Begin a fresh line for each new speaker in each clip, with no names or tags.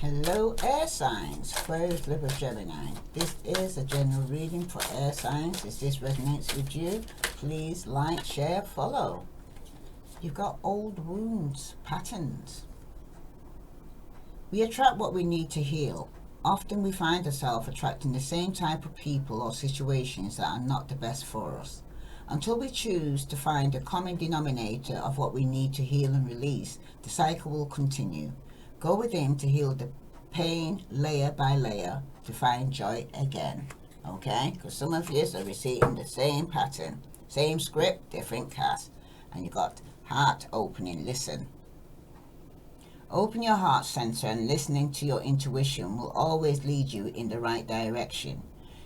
Hello air signs, Aquarius, Libra, Gemini. This is a general reading for air signs. If this resonates with you, please like, share, follow. You've got old wounds, patterns. We attract what we need to heal. Often we find ourselves attracting the same type of people or situations that are not the best for us. Until we choose to find a common denominator of what we need to heal and release, the cycle will continue. Go within to heal the pain layer by layer to find joy again. Okay? Because some of you are receiving the same pattern, same script, different cast. And you got heart opening. Listen. Open your heart center, and listening to your intuition will always lead you in the right direction.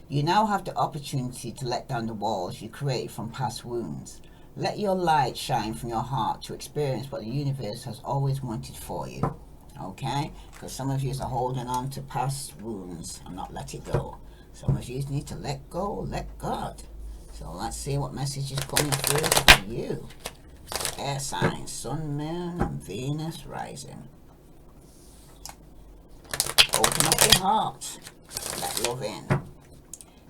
You now have the opportunity to let down the walls you created from past wounds. Let your light shine from your heart to experience what the universe has always wanted for you. Okay? Because some of you are holding on to past wounds and not let it go. Some of you need to let go, let God. So let's see what message is coming through for you. Air signs, Sun, Moon, and Venus rising. Open up your heart. Let love in.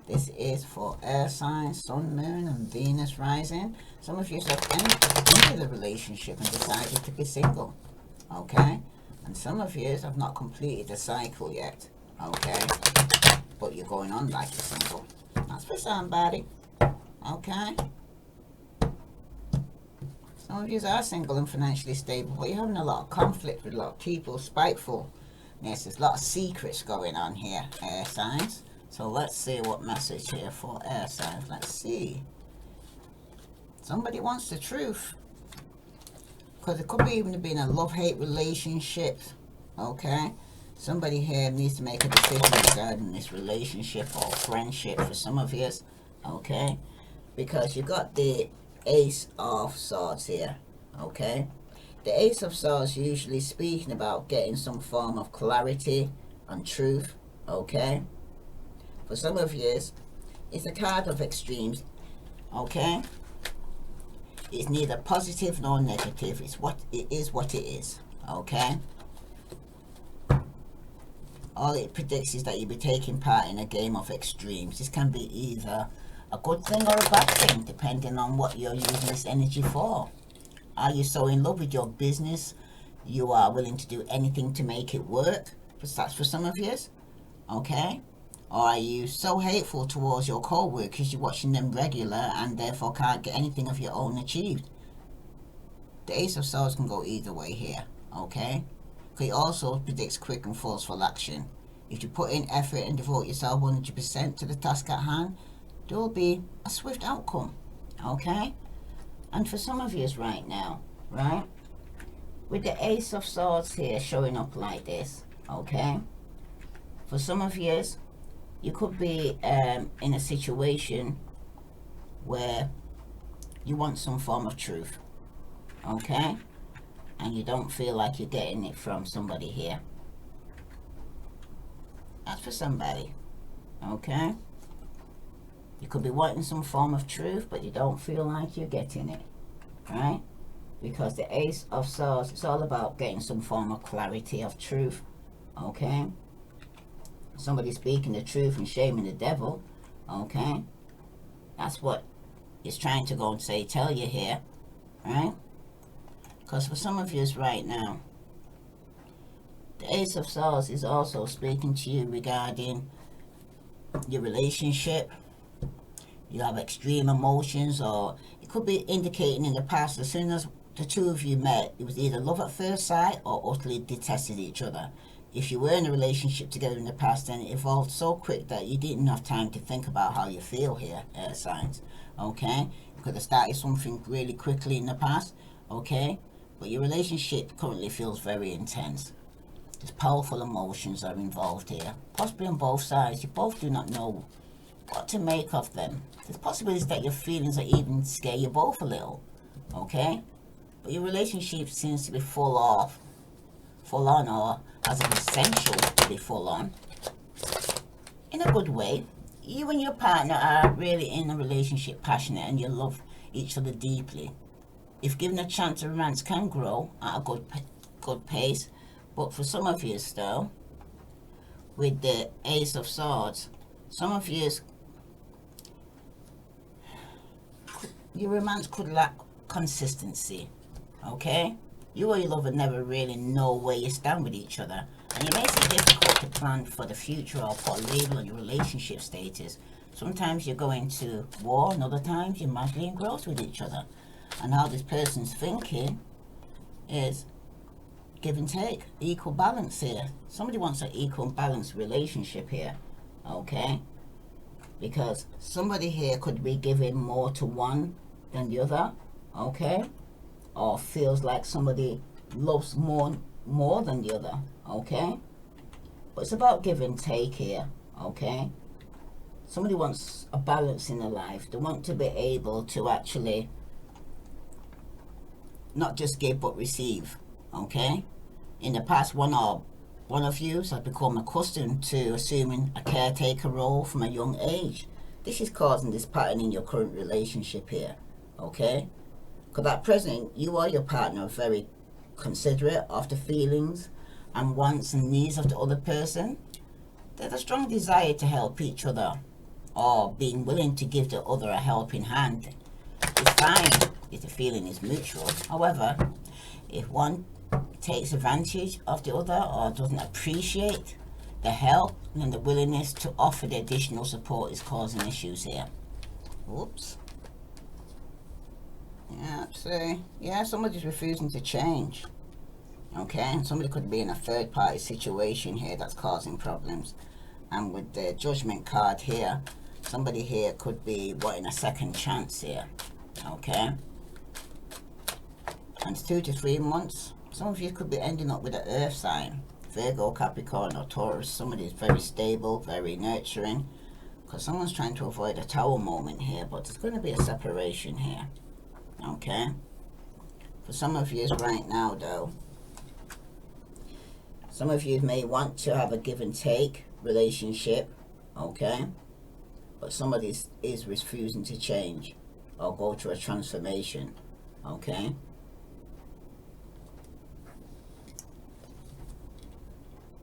This is for air signs, Sun, Moon, and Venus rising. Some of you have entered the relationship and decided to be single. Okay? And some of you have not completed the cycle yet. Okay? But you're going on like you're single. That's for somebody. Okay? Some of you are single and financially stable, but you're having a lot of conflict with a lot of people, spiteful. Yes, there's a lot of secrets going on here, air signs. So let's see what message here for air signs. Let's see. Somebody wants the truth. Because it could be even being a love-hate relationship. Okay? Somebody here needs to make a decision regarding this relationship or friendship for some of you. Okay? Because you got the Ace of Swords here. Okay? The Ace of Swords usually speaking about getting some form of clarity and truth. Okay? For some of you, it's a card of extremes. Okay? It's neither positive nor negative. It's what it is, what it is. Okay? All it predicts is that you'll be taking part in a game of extremes. This can be either a good thing or a bad thing, depending on what you're using this energy for. Are you so in love with your business you are willing to do anything to make it work? That's for some of you. Okay? Or are you so hateful towards your co-workers you're watching them regular and therefore can't get anything of your own achieved? The Ace of Swords can go either way here. Okay? It also predicts quick and forceful action. If you put in effort and devote yourself 100% to the task at hand, there will be a swift outcome. Okay? And for some of you right now, right? With the Ace of Swords here showing up like this, okay? For some of you, you could be in a situation where you want some form of truth, okay? And you don't feel like you're getting it from somebody here. That's for somebody, okay? You could be wanting some form of truth, but you don't feel like you're getting it, right? Because the Ace of Swords, it's all about getting some form of clarity of truth, okay? Somebody speaking the truth and shaming the devil, okay? That's what it's trying to go and say, tell you here, right? Because for some of you right now, the Ace of Swords is also speaking to you regarding your relationship. You have extreme emotions, or it could be indicating in the past, as soon as the two of you met, it was either love at first sight or utterly detested each other. If you were in a relationship together in the past, then it evolved so quick that you didn't have time to think about how you feel here, air signs. Okay? You could have started something really quickly in the past, okay? But your relationship currently feels very intense. There's powerful emotions are involved here, possibly on both sides. You both do not know what to make of them. There's possibilities that your feelings are even scare you both a little, okay? But your relationship seems to be full on, or as an essential to be full on, in a good way. You and your partner are really in a relationship passionate and you love each other deeply. If given a chance, a romance can grow at a good pace. But for some of you, though, with the Ace of Swords, some of you, your romance could lack consistency, okay? You or your lover never really know where you stand with each other, and it makes it difficult to plan for the future or put a label on your relationship status. Sometimes you're going to war, and other times you're madly engrossed with each other. And how this person's thinking is give and take, equal balance here. Somebody wants an equal and balanced relationship here, okay? Because somebody here could be giving more to one than the other, okay? Or feels like somebody loves more than the other, okay? But it's about give and take here, okay? Somebody wants a balance in their life. They want to be able to actually not just give but receive, okay? In the past, one of you has become accustomed to assuming a caretaker role from a young age. This is causing this pattern in your current relationship here, okay? Because at present, you or your partner are very considerate of the feelings and wants and needs of the other person. There's a strong desire to help each other, or being willing to give the other a helping hand. It's fine if the feeling is mutual. However, if one takes advantage of the other or doesn't appreciate the help, then the willingness to offer the additional support is causing issues here. Oops. Yeah, see, yeah, somebody's refusing to change. Okay, and somebody could be in a third party situation here that's causing problems. And with the Judgment card here, somebody here could be wanting a second chance here. Okay, and 2 to 3 months, some of you could be ending up with an earth sign, Virgo, Capricorn or Taurus. Somebody is very stable, very nurturing, because someone's trying to avoid a tower moment here, but there's going to be a separation here. Okay, for some of you right now though, some of you may want to have a give and take relationship, okay, but somebody is refusing to change or go through a transformation, okay?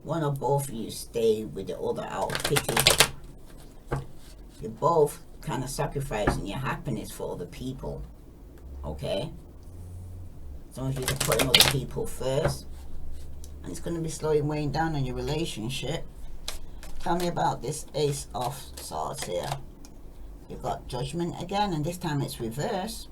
One or both of you stay with the other out of pity. You're both kind of sacrificing your happiness for other people, okay? Some of you are putting other people first, and it's going to be slowly weighing down on your relationship. Tell me about this Ace of Swords here. You've got Judgment again, and this time it's reverse,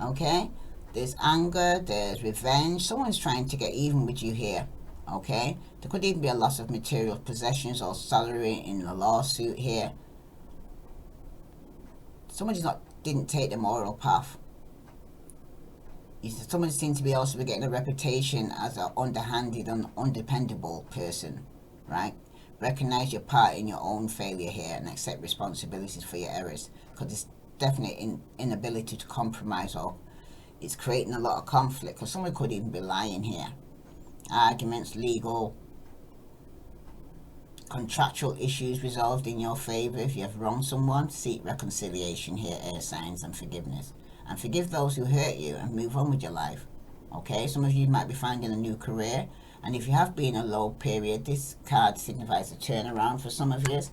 okay? There's anger, there's revenge. Someone's trying to get even with you here, okay? There could even be a loss of material possessions or salary in a lawsuit here. Somebody didn't take the moral path. Someone seems to be also be getting a reputation as an underhanded and undependable person, right? Recognize your part in your own failure here and accept responsibilities for your errors, because it's definitely inability to compromise, or it's creating a lot of conflict, because someone could even be lying here. Arguments, legal, contractual issues resolved in your favor. If you have wronged someone, seek reconciliation here, air signs, and forgiveness. And forgive those who hurt you and move on with your life. Okay, some of you might be finding a new career, and if you have been in a low period, this card signifies a turnaround for some of you, as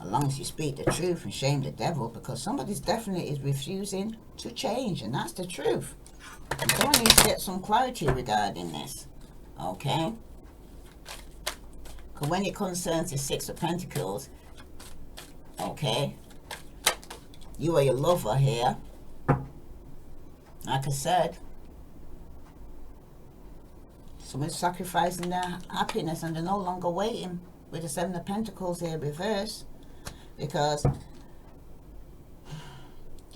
long as you speak the truth and shame the devil, because somebody's definitely is refusing to change, and that's the truth. And someone needs to get some clarity regarding this, okay? Because when it concerns the Six of Pentacles, okay, you are your lover here. Like I said, someone's sacrificing their happiness and they're no longer waiting with the Seven of Pentacles here reverse, because there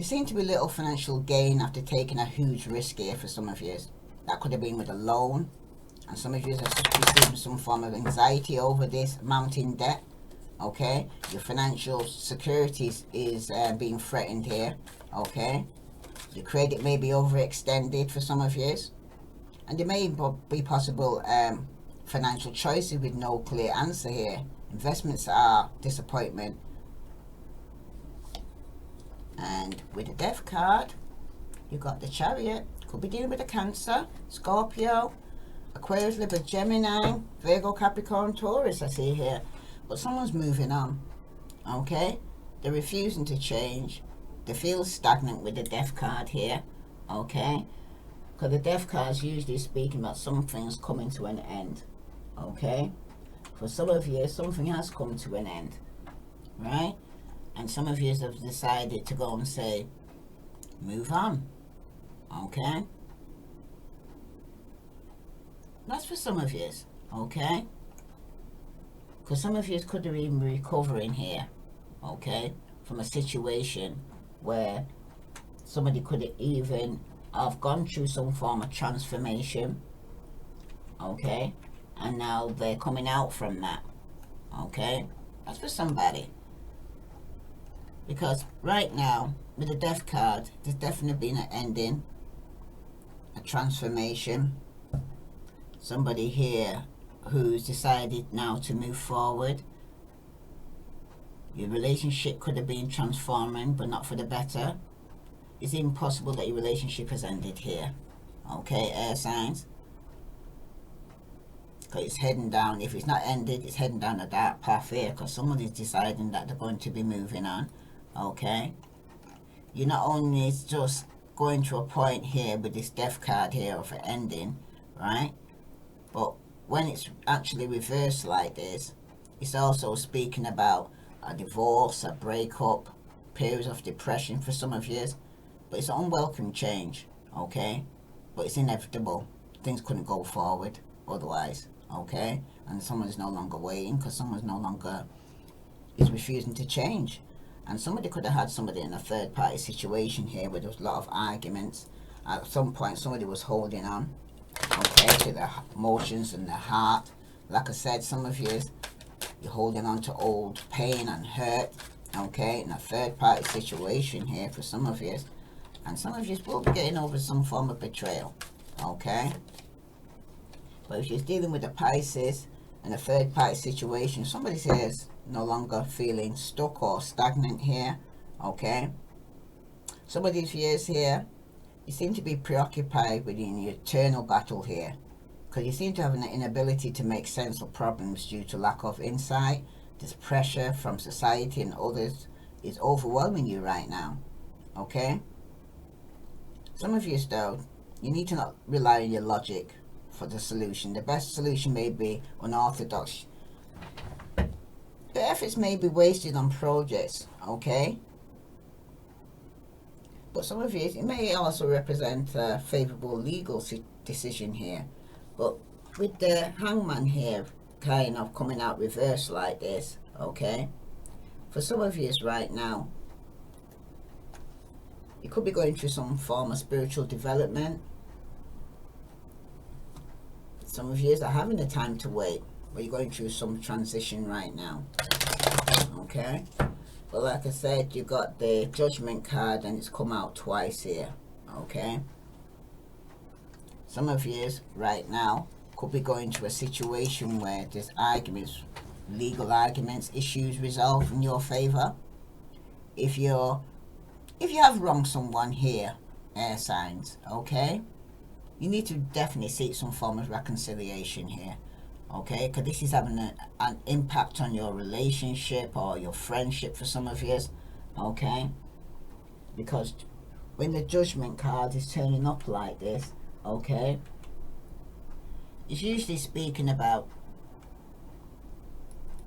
seems to be little financial gain after taking a huge risk here for some of you. That could have been with a loan, and some of you are receiving some form of anxiety over this mounting debt, okay? Your financial security is being threatened here, okay? Your credit may be overextended for some of you, and there may be possible financial choices with no clear answer here. Investments are disappointment. And with the Death card, you've got the Chariot. Could be dealing with a Cancer, Scorpio, Aquarius, Libra, Gemini, Virgo, Capricorn, Taurus, I see here. but someone's moving on, okay? They're refusing to change. They feel stagnant with the death card here, okay? Because the death card is usually speaking about something's coming to an end, okay? For some of you, something has come to an end, right? And some of you have decided to go and say, move on, okay? That's for some of you, okay? Because some of you could have even been recovering here, okay? From a situation where somebody could even have gone through some form of transformation, okay? And now they're coming out from that, okay? That's for somebody. Because right now, with the death card, there's definitely been an ending, a transformation. Somebody here who's decided now to move forward. Your relationship could have been transforming, but not for the better. It's even possible that your relationship has ended here. Okay, air signs. Because it's heading down. If it's not ended, it's heading down a dark path here, because somebody's deciding that they're going to be moving on. Okay, you're not only just going to a point here with this death card here of an ending, right? But when it's actually reversed like this, it's also speaking about a divorce, a breakup, periods of depression for some of you. But it's an unwelcome change, okay? But it's inevitable. Things couldn't go forward otherwise, okay? And someone's no longer waiting because someone's no longer is refusing to change. And somebody could have had somebody in a third party situation here where there was a lot of arguments. At some point somebody was holding on, okay, to their emotions and their heart. Like I said, some of you, you're holding on to old pain and hurt, okay, in a third party situation here for some of you. And some of you will be getting over some form of betrayal, okay? But if you're dealing with a Pisces and a third party situation, somebody says no longer feeling stuck or stagnant here, okay? Some of these years here, you seem to be preoccupied with your eternal battle here, because you seem to have an inability to make sense of problems due to lack of insight. This pressure from society and others is overwhelming you right now, okay? Some of you, though, you need to not rely on your logic for the solution. The best solution may be unorthodox. The efforts may be wasted on projects, okay? But some of you, it may also represent a favourable legal decision here. But with the Hangman here kind of coming out reverse like this, okay? For some of you right now, you could be going through some form of spiritual development. Some of you are having the time to wait, but you're going through some transition right now, okay? But like I said, you got the Judgment card and it's come out twice here, okay? Some of you right now could be going to a situation where there's arguments, legal arguments, issues resolved in your favor. If you have wronged someone here, air signs, okay, you need to definitely seek some form of reconciliation here, okay? Because this is having an impact on your relationship or your friendship for some of you, okay? Because when the Judgment card is turning up like this, okay, it's usually speaking about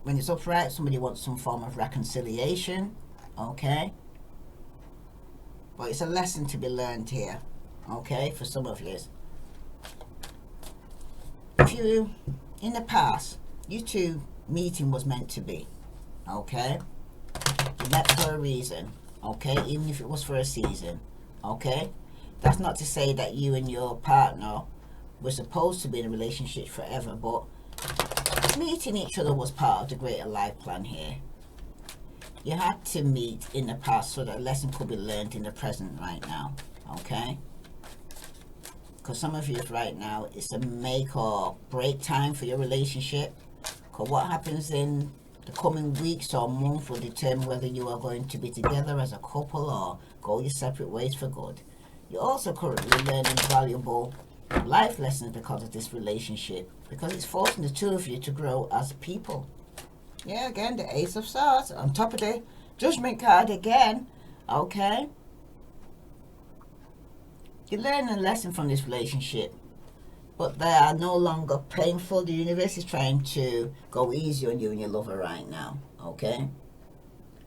when it's upright, somebody wants some form of reconciliation, okay? But it's a lesson to be learned here, okay, for some of you. If you, in the past, you two meeting was meant to be, okay? You met for a reason, okay, even if it was for a season, okay? That's not to say that you and your partner were supposed to be in a relationship forever, but meeting each other was part of the greater life plan here. You had to meet in the past so that a lesson could be learned in the present right now, okay? Because some of you right now, it's a make or break time for your relationship. Because what happens in the coming weeks or month will determine whether you are going to be together as a couple or go your separate ways for good. You're also currently learning valuable life lessons because of this relationship, because it's forcing the two of you to grow as people, Yeah, again, the Ace of Swords on top of the Judgment card again. Okay. You're learning a lesson from this relationship, but they are no longer painful. The universe is trying to go easy on you and your lover right now. Okay.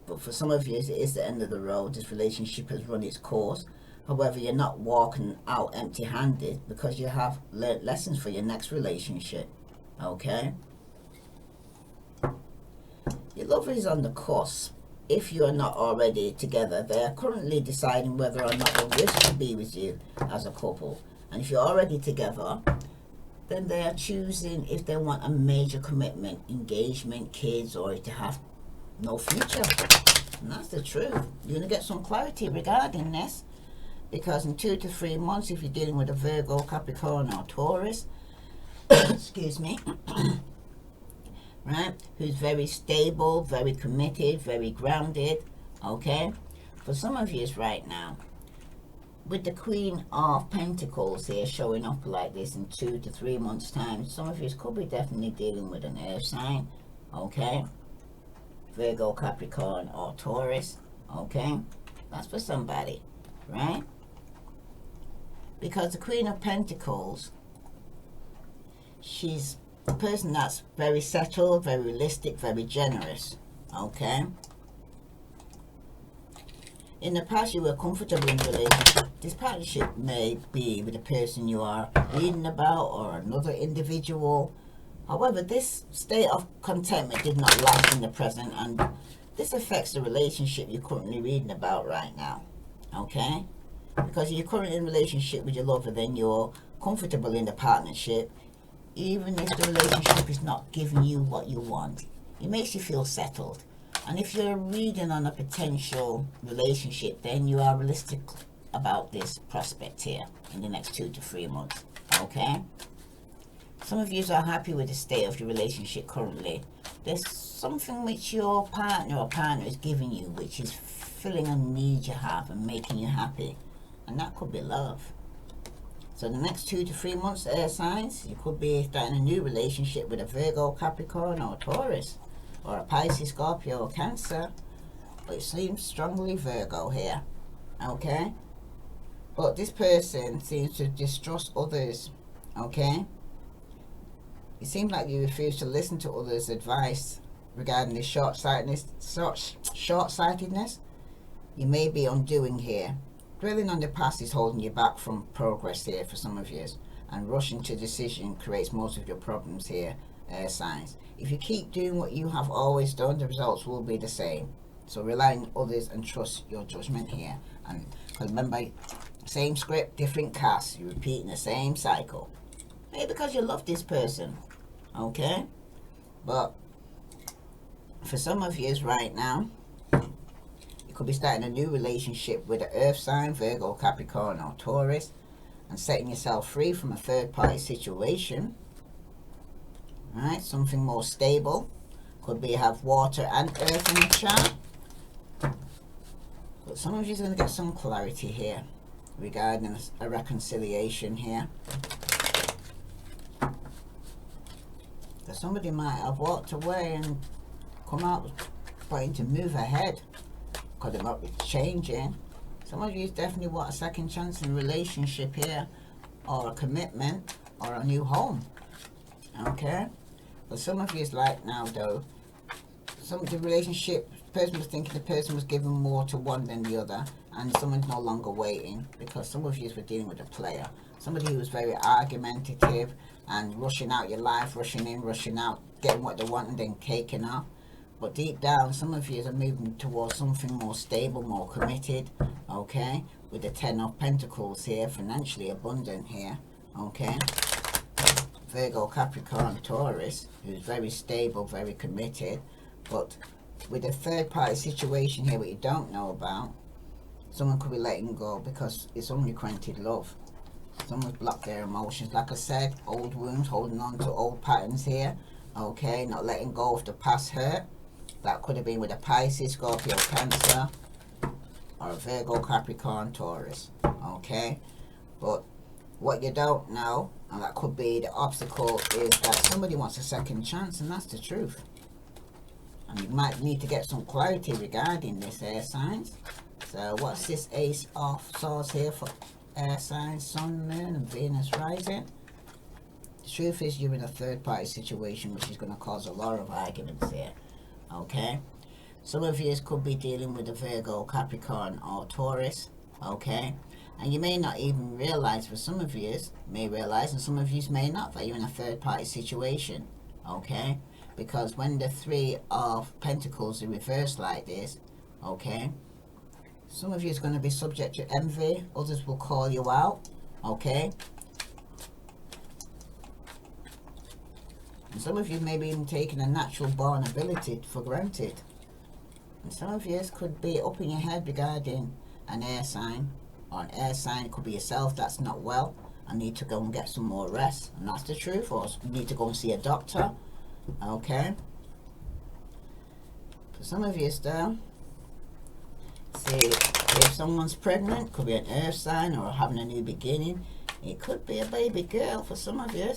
But for some of you, it is the end of the road. This relationship has run its course. However, you're not walking out empty-handed because you have learned lessons for your next relationship. Okay? Your lover is on the cusp. If you are not already together, they are currently deciding whether or not they wish to be with you as a couple. And if you're already together, then they are choosing if they want a major commitment, engagement, kids, or to have no future. And that's the truth. You're going to get some clarity regarding this, because in 2 to 3 months, if you're dealing with a Virgo, Capricorn, or Taurus, excuse me, right, who's very stable, very committed, very grounded, okay? For some of you right now, with the Queen of Pentacles here showing up like this in 2 to 3 months time, some of you could be definitely dealing with an earth sign, okay? Virgo, Capricorn, or Taurus, okay? That's for somebody, right? Because the Queen of Pentacles, she's a person that's very settled, very realistic, very generous, okay? In the past, you were comfortable in a relationship. This partnership may be with the person you are reading about or another individual. However, this state of contentment did not last in the present, and this affects the relationship you're currently reading about right now, okay? Because you're currently in a relationship with your lover, then you're comfortable in the partnership, even if the relationship is not giving you what you want. It makes you feel settled. And if you're reading on a potential relationship, then you are realistic about this prospect here in the next 2 to 3 months, okay? Some of you are happy with the state of your relationship currently. There's something which your partner or partner is giving you, which is filling a need you have and making you happy. And that could be love. So the next 2 to 3 months, air signs, you could be starting a new relationship with a Virgo, Capricorn, or Taurus, or a Pisces, Scorpio, or Cancer. But it seems strongly Virgo here, okay? But this person seems to distrust others, okay? It seems like you refuse to listen to others' advice regarding this short-sightedness you may be undoing here. Dwelling on the past is holding you back from progress here for some of you, and rushing to decision creates most of your problems here, air signs. If you keep doing what you have always done, the results will be the same. So rely on others and trust your judgment here. And remember, same script, different cast. You're repeating the same cycle. Maybe because you love this person, okay? But for some of you right now, you could be starting a new relationship with an earth sign, Virgo, Capricorn, or Taurus, and setting yourself free from a third-party situation. Right, something more stable. Could be have water and earth in the chart. But some of you are going to get some clarity here regarding a reconciliation here. So somebody might have walked away and come out trying to move ahead. Because they might be changing. Some of you definitely want a second chance in a relationship here, or a commitment, or a new home. Okay? But some of you is like now though, some of the relationship, the person was thinking the person was giving more to one than the other, and someone's no longer waiting, because some of you were dealing with a player. Somebody who was very argumentative and rushing out your life, rushing in, rushing out, getting what they want and then caking off. But deep down, some of you are moving towards something more stable, more committed, okay? With the 10 of Pentacles here, financially abundant here, okay? Virgo, Capricorn, Taurus, who's very stable, very committed. But with a third-party situation here, what you don't know about, someone could be letting go because it's unrequited love. Someone's blocked their emotions. Like I said, old wounds, holding on to old patterns here, okay? Not letting go of the past hurt. That could have been with a Pisces, Scorpio, Cancer, or a Virgo, Capricorn, Taurus, okay? But what you don't know, and that could be the obstacle, is that somebody wants a second chance, and that's the truth. And you might need to get some clarity regarding this, air signs. So what's this Ace of Swords here for air signs, Sun, Moon and Venus rising? The truth is you're in a third party situation which is going to cause a lot of arguments here. Okay? Some of you could be dealing with a Virgo, Capricorn or Taurus. Okay? And you may not even realize, for some of you may realize and some of you may not, that you're in a third party situation. Okay? Because when the Three of Pentacles are reversed like this, okay, some of you is going to be subject to envy, others will call you out, okay, and some of you may be even taking a natural born ability for granted, and some of you could be up in your head regarding an air sign, or an air sign. It could be yourself that's not well and need to go and get some more rest, and that's the truth, or need to go and see a doctor. Okay, for some of you though, see, if someone's pregnant, could be an earth sign or having a new beginning. It could be a baby girl for some of you.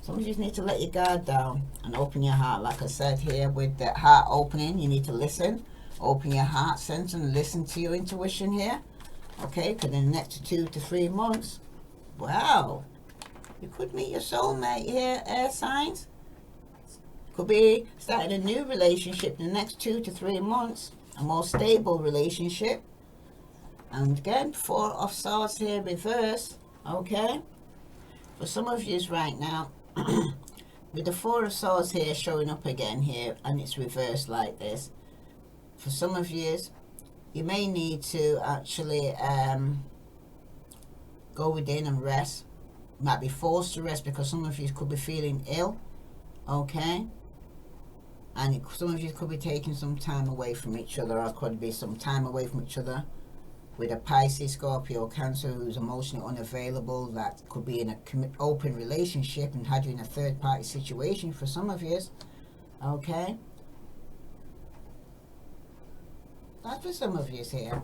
Some of you need to let your guard down and open your heart. Like I said here, with the heart opening, you need to listen. Open your heart center and listen to your intuition here. Okay, because in the next 2 to 3 months, wow, you could meet your soulmate here, air signs. Could be starting a new relationship in the next 2 to 3 months, a more stable relationship. And again, Four of Swords here reverse. Okay, for some of you right now, with the Four of Swords here showing up again here, and it's reversed like this. For some of you, you may need to actually go within and rest. You might be forced to rest because some of you could be feeling ill. Okay. And some of you could be taking some time away from each other, or could be some time away from each other with a Pisces, Scorpio, Cancer who's emotionally unavailable, that could be in an open relationship and had you in a third party situation for some of you. Okay, that's for some of you here.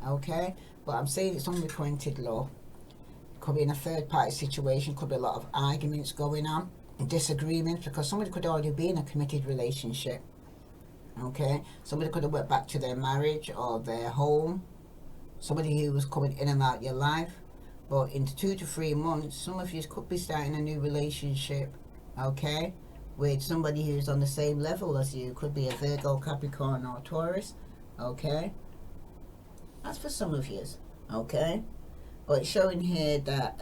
Okay, but I'm saying it's unrequited love. Could be in a third party situation, could be a lot of arguments going on, disagreements, because somebody could already be in a committed relationship. Okay, somebody could have went back to their marriage or their home, somebody who was coming in and out your life. But in 2 to 3 months, some of you could be starting a new relationship, okay, with somebody who's on the same level as you. Could be a Virgo, Capricorn or Taurus. Okay, that's for some of you. Okay, but it's showing here that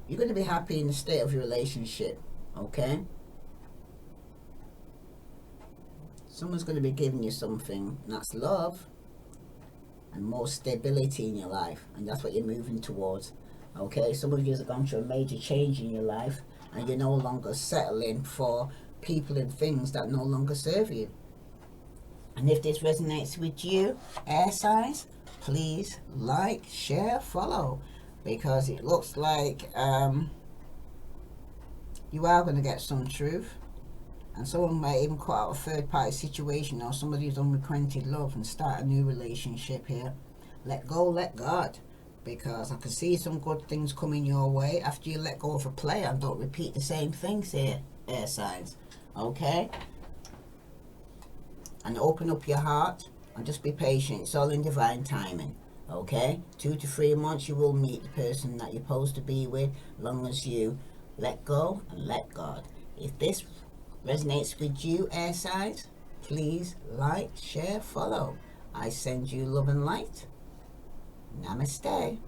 you're going to be happy in the state of your relationship. Okay, someone's going to be giving you something, and that's love and more stability in your life, and that's what you're moving towards. Okay, some of you have gone through a major change in your life, and you're no longer settling for people and things that no longer serve you. And if this resonates with you, air signs, please like, share, follow, because it looks like you are going to get some truth, and someone might even cut out a third party situation, or somebody who's unrequited love, and start a new relationship here. Let go, let God, because I can see some good things coming your way after you let go of a player and don't repeat the same things here, air signs. Okay, and open up your heart and just be patient. It's all in divine timing. Okay, 2 to 3 months you will meet the person that you're supposed to be with, as long as you let go and let God. If this resonates with you, air signs, please like, share, follow. I send you love and light. Namaste.